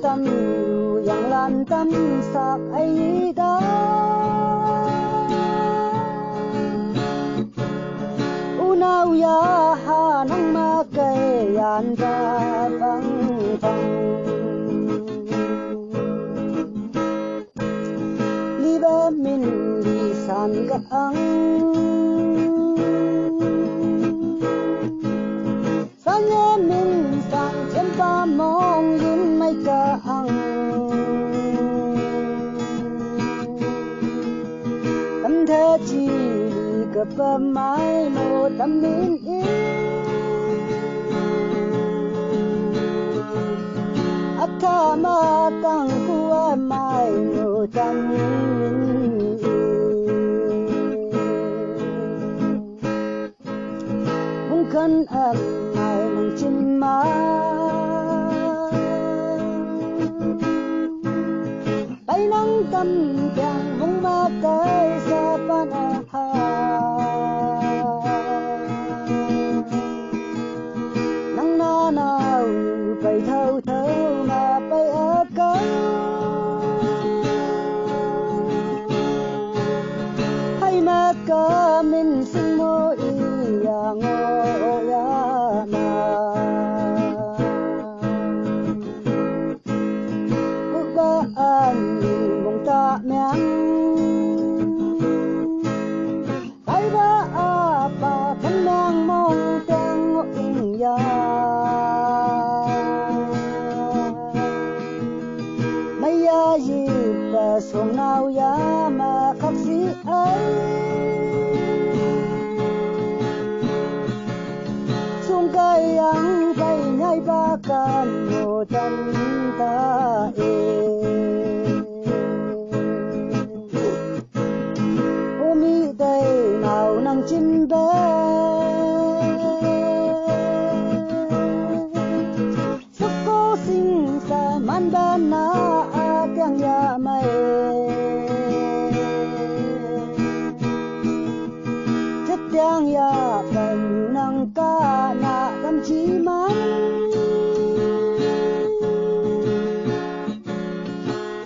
tâm yang lan tâm sak ai da unau ya ha nang ma kai yan da bang bang li ba min li san ga ang san ye min san chen pa mong yin mai ka ang tâm thế chi ga pa mai mo tâm min in atha ma tang ku mai mo tâm min mong kan am mai nang chin ma pai nang tâm kyang mong ma kai sa pa na ha nang na na pai thâu thâu ma pai a ka hai ma ka min sin mo i ya ngo ya ma ku ba an mong ta myang pai ba a pa than myang mong tang ngo ing ya mai ya yi ba song nau ya ma khak si ai sung kai yang pai nhai ba kan mo tan ta e umi dai nau nang chin ba sắc cô sinh sa man ba na a kyang ya mai chất kyang ya ban nang ka na tâm chi man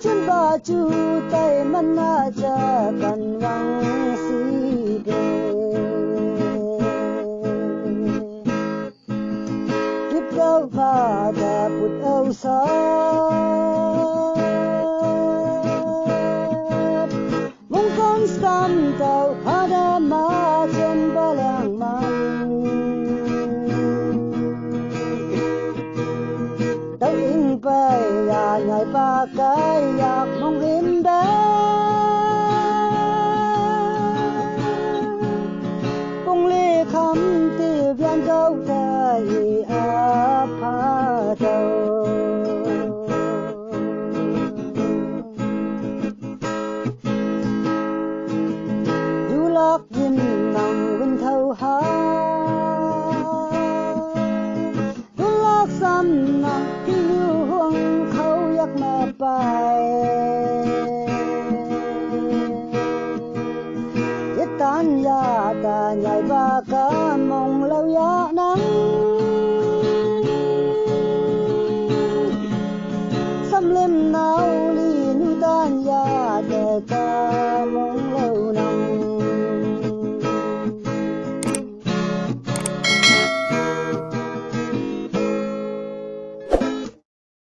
chân ba chu tai man na cha kan wang si de kip gao ba da put au sa mong con sam tao ha da ma chen ba lang man tao in pai ya nhai ba kai yak mong in da kong le kham ti bian gao tai a pha tao du lak yin nang win thâu ha du lak sam nang ki lu huang khâu yak ma pai ye tan ya ta nhai ba ka